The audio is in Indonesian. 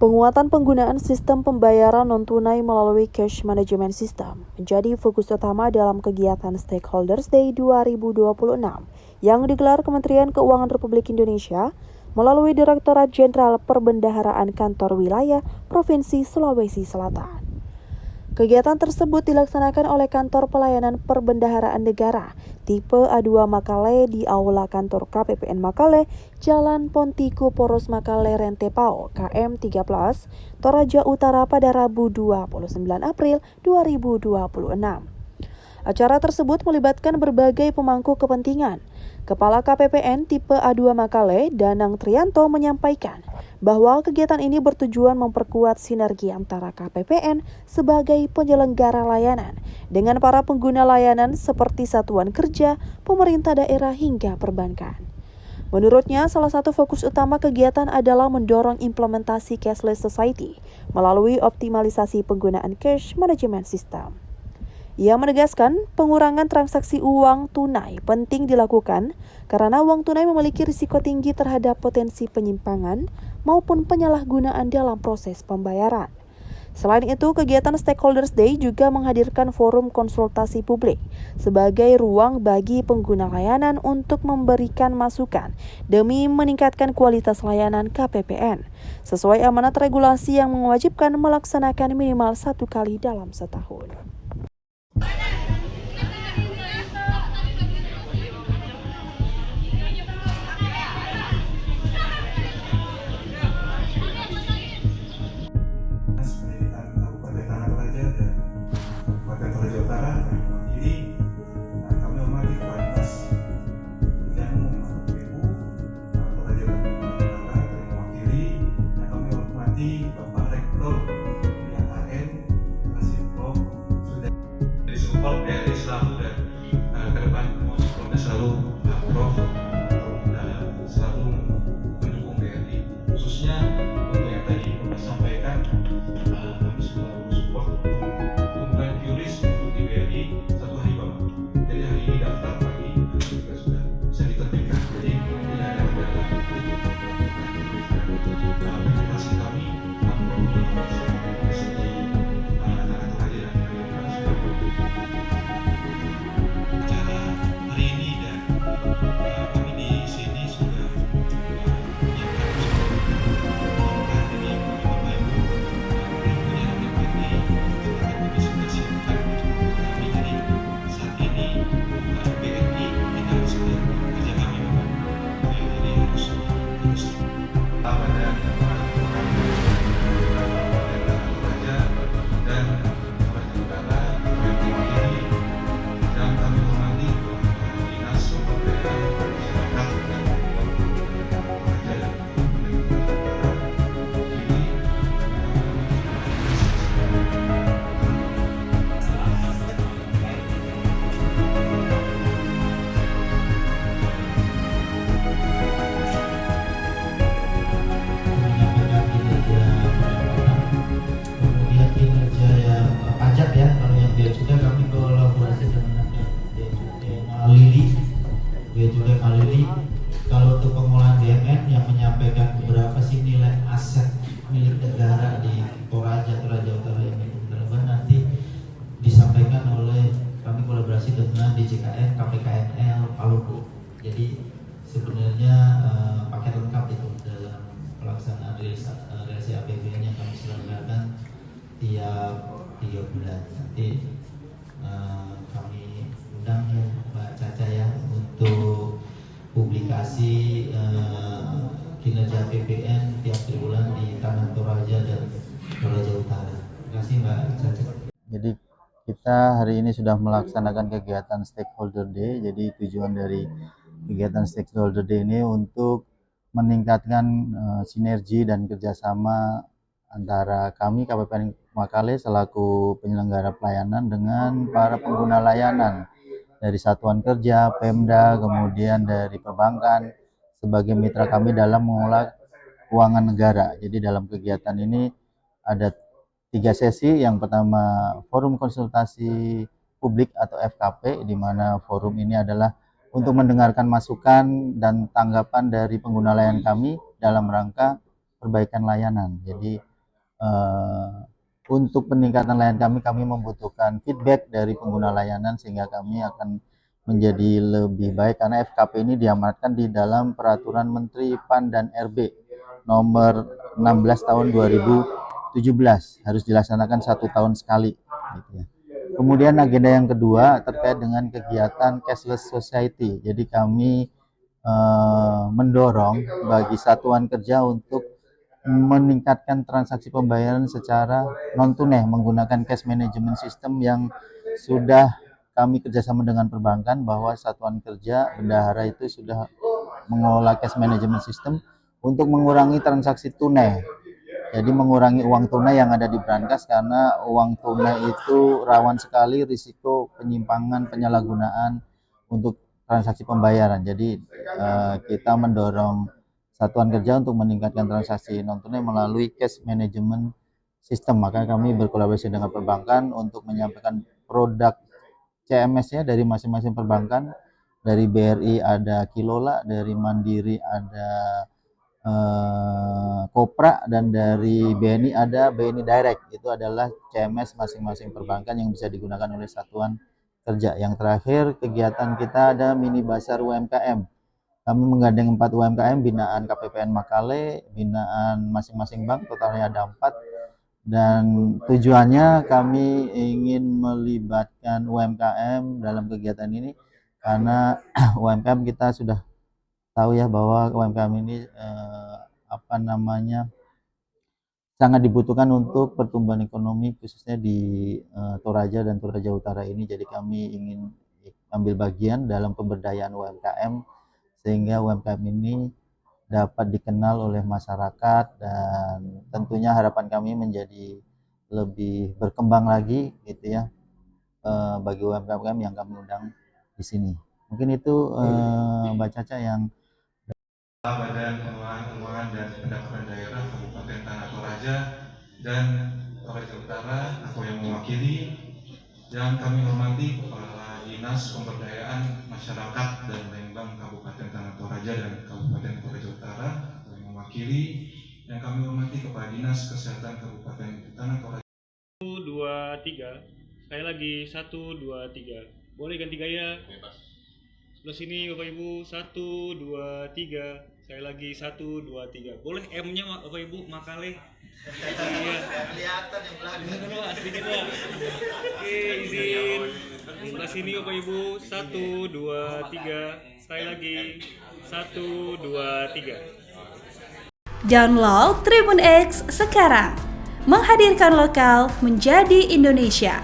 Penguatan penggunaan sistem pembayaran non-tunai melalui Cash Management System menjadi fokus utama dalam kegiatan Stakeholders Day 2026 yang digelar Kementerian Keuangan Republik Indonesia melalui Direktorat Jenderal Perbendaharaan Kantor Wilayah Provinsi Sulawesi Selatan. Kegiatan tersebut dilaksanakan oleh Kantor Pelayanan Perbendaharaan Negara tipe A2 Makale di Aula Kantor KPPN Makale, Jalan Pontiku Poros Makale Rentepao, KM 13, Toraja Utara pada Rabu 29 April 2026. Acara tersebut melibatkan berbagai pemangku kepentingan. Kepala KPPN tipe A2 Makale, Danang Trianto, menyampaikan bahwa kegiatan ini bertujuan memperkuat sinergi antara KPPN sebagai penyelenggara layanan dengan para pengguna layanan seperti satuan kerja, pemerintah daerah hingga perbankan. Menurutnya, salah satu fokus utama kegiatan adalah mendorong implementasi cashless society melalui optimalisasi penggunaan cash management system. Ia menegaskan pengurangan transaksi uang tunai penting dilakukan karena uang tunai memiliki risiko tinggi terhadap potensi penyimpangan maupun penyalahgunaan dalam proses pembayaran. Selain itu, kegiatan Stakeholders Day juga menghadirkan forum konsultasi publik sebagai ruang bagi pengguna layanan untuk memberikan masukan demi meningkatkan kualitas layanan KPPN sesuai amanat regulasi yang mewajibkan melaksanakan minimal 1 kali dalam setahun. Bapak Rektor IAKN Kasiflok sudah disupport BRI selalu dan ke depan supportnya selalu Prof selalu mendukung BRI, khususnya untuk yang tadi Bapak sampaikan. Kami selalu support untuk QRIS untuk di BRI 1 hari Bapak, jadi hari ini daftar pagi juga sudah bisa diterbitkan, jadi tidak ada kendala. Aplikasi kami kalau untuk pengolahan BMN yang menyampaikan beberapa sih nilai aset milik negara di Toraja Utara ini nanti disampaikan oleh kami kolaborasi dengan DJKN, KPKNL, Paluku. Jadi sebenarnya paket lengkap itu dalam pelaksanaan realisasi APBN yang kami selenggarakan tiap 3 bulan. Nanti kami undang ya Mbak Caca ya untuk publikasi kinerja APBN tiap triwulan di Tanah Toraja dan Toraja Utara. Terima kasih Mbak Caca. Jadi kita hari ini sudah melaksanakan kegiatan Stakeholder Day. Jadi tujuan dari kegiatan Stakeholder Day ini untuk meningkatkan sinergi dan kerjasama antara kami KPPN Makale selaku penyelenggara pelayanan dengan para pengguna layanan dari satuan kerja, Pemda, kemudian dari perbankan sebagai mitra kami dalam mengelola keuangan negara. Jadi dalam kegiatan ini ada 3 sesi. Yang pertama forum konsultasi publik atau FKP, di mana forum ini adalah untuk mendengarkan masukan dan tanggapan dari pengguna layanan kami dalam rangka perbaikan layanan. Jadi untuk peningkatan layanan kami membutuhkan feedback dari pengguna layanan sehingga kami akan menjadi lebih baik, karena FKP ini diamanatkan di dalam Peraturan Menteri PAN dan RB nomor 16 tahun 2017, harus dilaksanakan 1 tahun sekali gitu ya. Kemudian agenda yang kedua terkait dengan kegiatan cashless society. Jadi kami mendorong bagi satuan kerja untuk meningkatkan transaksi pembayaran secara non tunai menggunakan cash management system yang sudah kami kerjasama dengan perbankan, bahwa satuan kerja bendahara itu sudah mengelola cash management system untuk mengurangi transaksi tunai. Jadi mengurangi uang tunai yang ada di brankas, karena uang tunai itu rawan sekali risiko penyimpangan, penyalahgunaan untuk transaksi pembayaran. Jadi kita mendorong satuan kerja untuk meningkatkan transaksi non tunai melalui cash management system. Maka kami berkolaborasi dengan perbankan untuk menyampaikan produk CMS-nya dari masing-masing perbankan. Dari BRI ada Kilola, dari Mandiri ada Kopra, dan dari BNI ada BNI Direct. Itu adalah CMS masing-masing perbankan yang bisa digunakan oleh satuan kerja. Yang terakhir, kegiatan kita ada mini bazar UMKM. Kami menggandeng 4 UMKM binaan KPPN Makale, binaan masing-masing bank, totalnya ada 4. Dan tujuannya kami ingin melibatkan UMKM dalam kegiatan ini, karena UMKM kita sudah tahu ya bahwa UMKM ini sangat dibutuhkan untuk pertumbuhan ekonomi, khususnya di Toraja dan Toraja Utara ini. Jadi kami ingin ambil bagian dalam pemberdayaan UMKM sehingga UMKM ini dapat dikenal oleh masyarakat, dan tentunya harapan kami menjadi lebih berkembang lagi gitu ya bagi UMKM yang kami undang di sini. Mungkin itu Mbak Caca yang Badan Pengelolaan Keuangan dan Pendapatan Daerah Kabupaten Tanah Toraja dan Toraja Utara, aku yang mewakili, yang kami hormati Kepala Dinas Pemberdayaan Masyarakat dan Lembang Kabupaten Tanah Toraja dan Kabupaten Toraja Utara, aku yang mewakili, yang kami hormati Kepala Dinas Kesehatan Kabupaten Tanah Toraja. 1, 2, 3. Sekali lagi 1, 2, 3. Boleh ganti gaya? Bebas. Sebelah sini Bapak Ibu 1, 2, 3. Sekali lagi 1, 2, 3. Boleh M-nya Bapak Ibu Makale. Iya. Kelihatan yang belakang. Sedikit Pak. Oke, izin. Sebelah sini Bapak Ibu 1, 2, 3. Sekali lagi 1, 2, 3. Download Tribun X sekarang. Menghadirkan lokal menjadi Indonesia.